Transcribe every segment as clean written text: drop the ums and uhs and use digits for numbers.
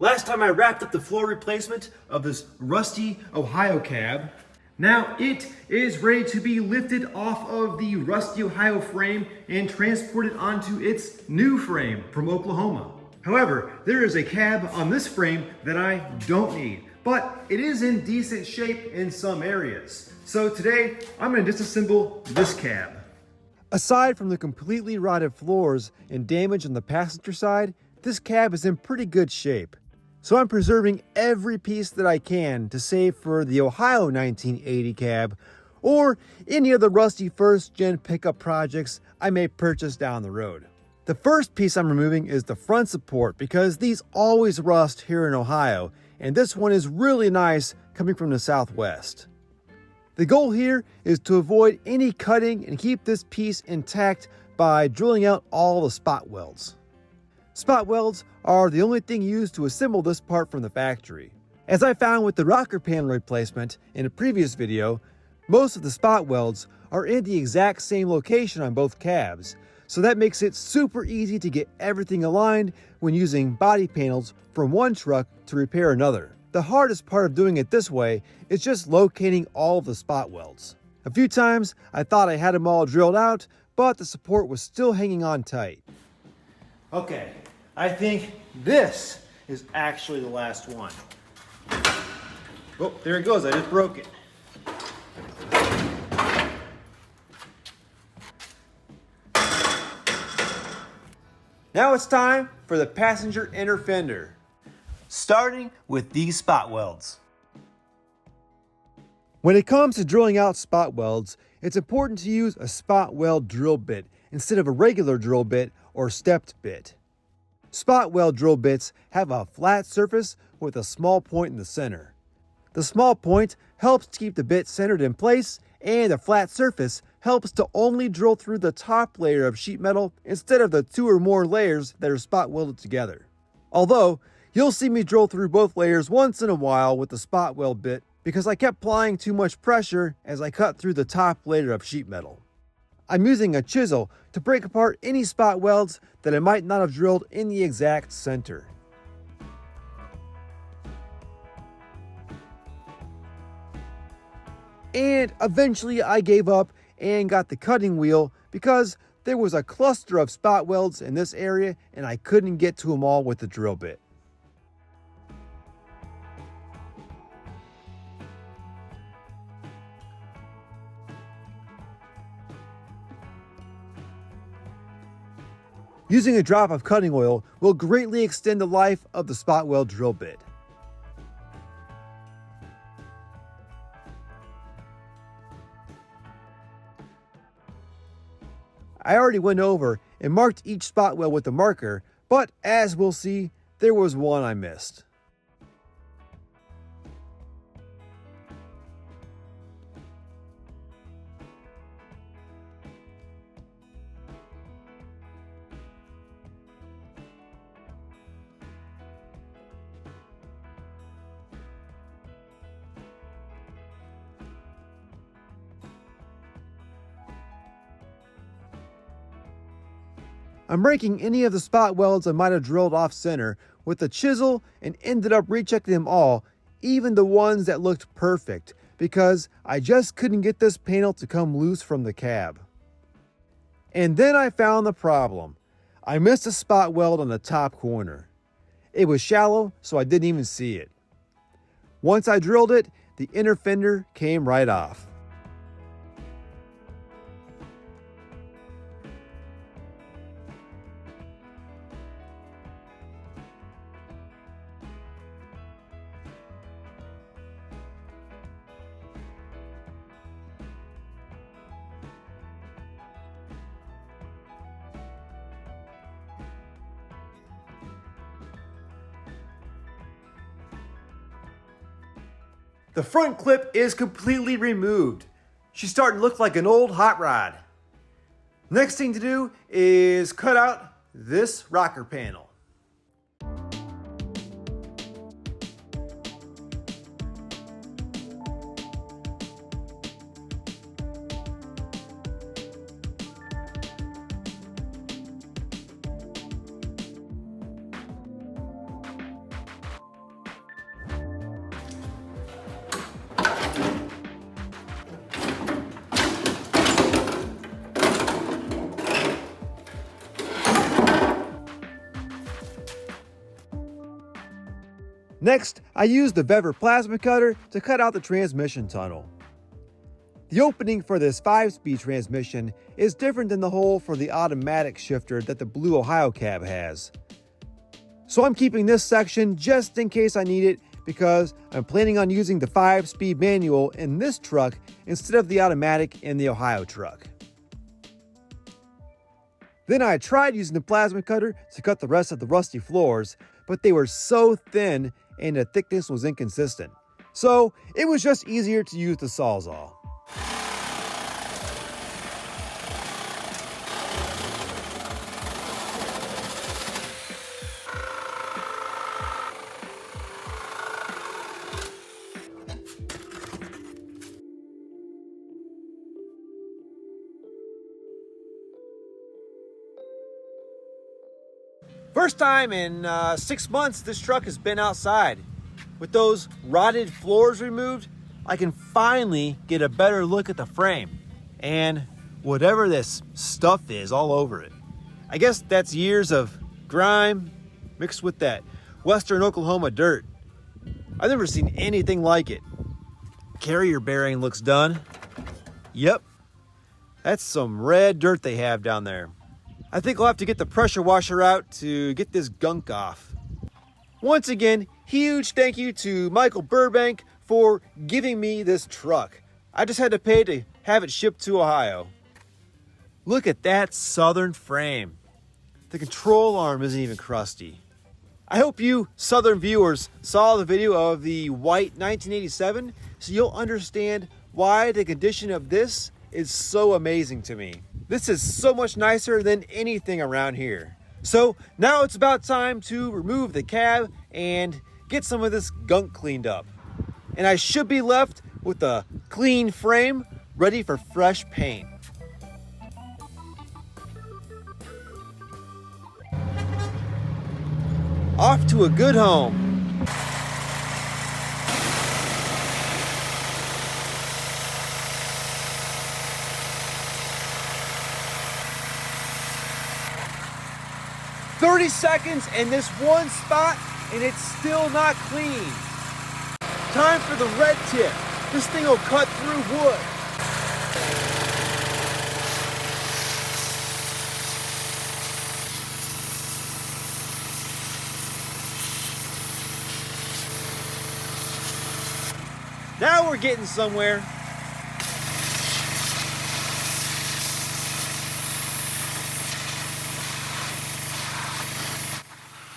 Last time I wrapped up the floor replacement of this rusty Ohio cab. Now it is ready to be lifted off of the rusty Ohio frame and transported onto its new frame from Oklahoma. However, there is a cab on this frame that I don't need, but it is in decent shape in some areas. So today, I'm going to disassemble this cab. Aside from the completely rotted floors and damage on the passenger side, this cab is in pretty good shape. So I'm preserving every piece that I can to save for the Ohio 1980 cab or any of the rusty first-gen pickup projects I may purchase down the road. The first piece I'm removing is the front support because these always rust here in Ohio, and this one is really nice coming from the Southwest. The goal here is to avoid any cutting and keep this piece intact by drilling out all the spot welds. Spot welds are the only thing used to assemble this part from the factory. As I found with the rocker panel replacement in a previous video, most of the spot welds are in the exact same location on both cabs, so that makes it super easy to get everything aligned when using body panels from one truck to repair another. The hardest part of doing it this way is just locating all of the spot welds. A few times I thought I had them all drilled out, but the support was still hanging on tight. Okay, I think this is actually the last one. Oh, there it goes, I just broke it. Now it's time for the passenger inner fender, starting with these spot welds. When it comes to drilling out spot welds, it's important to use a spot weld drill bit instead of a regular drill bit or stepped bit. Spot weld drill bits have a flat surface with a small point in the center. The small point helps to keep the bit centered in place, and the flat surface helps to only drill through the top layer of sheet metal instead of the 2 or more layers that are spot welded together. Although, you'll see me drill through both layers once in a while with the spot weld bit because I kept applying too much pressure as I cut through the top layer of sheet metal. I'm using a chisel to break apart any spot welds that I might not have drilled in the exact center. And eventually I gave up and got the cutting wheel because there was a cluster of spot welds in this area and I couldn't get to them all with the drill bit. Using a drop of cutting oil will greatly extend the life of the spot weld drill bit. I already went over and marked each spot weld with a marker, but as we'll see, there was one I missed. I'm breaking any of the spot welds I might have drilled off center with a chisel and ended up rechecking them all, even the ones that looked perfect, because I just couldn't get this panel to come loose from the cab. And then I found the problem. I missed a spot weld on the top corner. It was shallow, so I didn't even see it. Once I drilled it, the inner fender came right off. The front clip is completely removed. She's starting to look like an old hot rod. Next thing to do is cut out this rocker panel. Next, I used the Vever plasma cutter to cut out the transmission tunnel. The opening for this 5-speed transmission is different than the hole for the automatic shifter that the Blue Ohio cab has. So I'm keeping this section just in case I need it, because I'm planning on using the 5-speed manual in this truck instead of the automatic in the Ohio truck. Then I tried using the plasma cutter to cut the rest of the rusty floors, but they were so thin and the thickness was inconsistent. So it was just easier to use the Sawzall. First time in 6 months this truck has been outside. With those rotted floors removed, I can finally get a better look at the frame and whatever this stuff is all over it. I guess that's years of grime mixed with that Western Oklahoma dirt. I've never seen anything like it. Carrier bearing looks done. Yep, that's some red dirt they have down there. I think I'll have to get the pressure washer out to get this gunk off. Once again, huge thank you to Michael Burbank for giving me this truck. I just had to pay to have it shipped to Ohio. Look at that Southern frame. The control arm isn't even crusty. I hope you Southern viewers saw the video of the white 1987 so you'll understand why the condition of this is so amazing to me. This is so much nicer than anything around here. So now it's about time to remove the cab and get some of this gunk cleaned up. And I should be left with a clean frame ready for fresh paint. Off to a good home. "30 seconds in this one spot and it's still not clean. Time for the red tip. This thing will cut through wood." Now we're getting somewhere.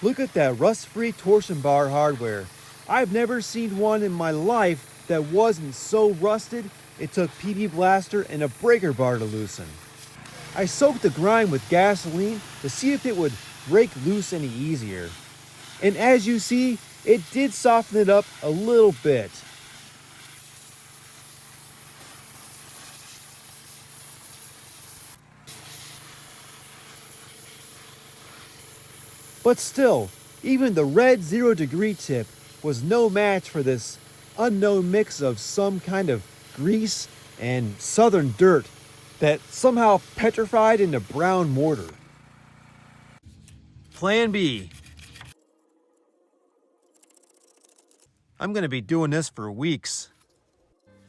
Look at that rust-free torsion bar hardware. I've never seen one in my life that wasn't so rusted it took PB Blaster and a breaker bar to loosen. I soaked the grime with gasoline to see if it would break loose any easier. And as you see, it did soften it up a little bit. But still, even the red 0-degree tip was no match for this unknown mix of some kind of grease and southern dirt that somehow petrified into brown mortar. Plan B. I'm gonna be doing this for weeks.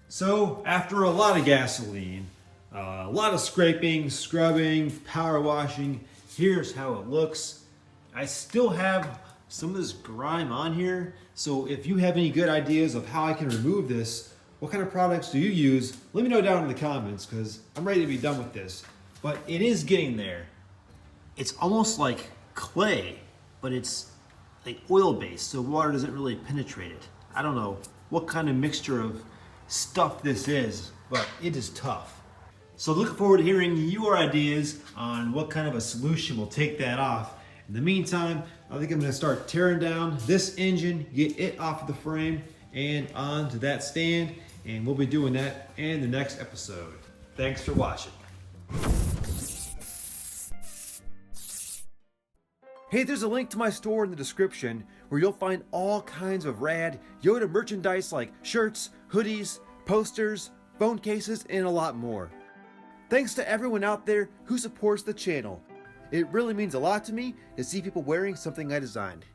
So after a lot of gasoline, a lot of scraping, scrubbing, power washing, here's how it looks. I still have some of this grime on here, so if you have any good ideas of how I can remove this, what kind of products do you use, let me know down in the comments, because I'm ready to be done with this. But it is getting there. It's almost like clay, but it's like oil-based, so water doesn't really penetrate it. I don't know what kind of mixture of stuff this is, but it is tough. So looking forward to hearing your ideas on what kind of a solution will take that off. In the meantime, I think I'm going to start tearing down this engine, get it off of the frame and onto that stand, and we'll be doing that in the next episode. Thanks for watching. Hey, there's a link to my store in the description where you'll find all kinds of rad Yoda merchandise like shirts, hoodies, posters, phone cases, and a lot more. Thanks to everyone out there who supports the channel. It really means a lot to me to see people wearing something I designed.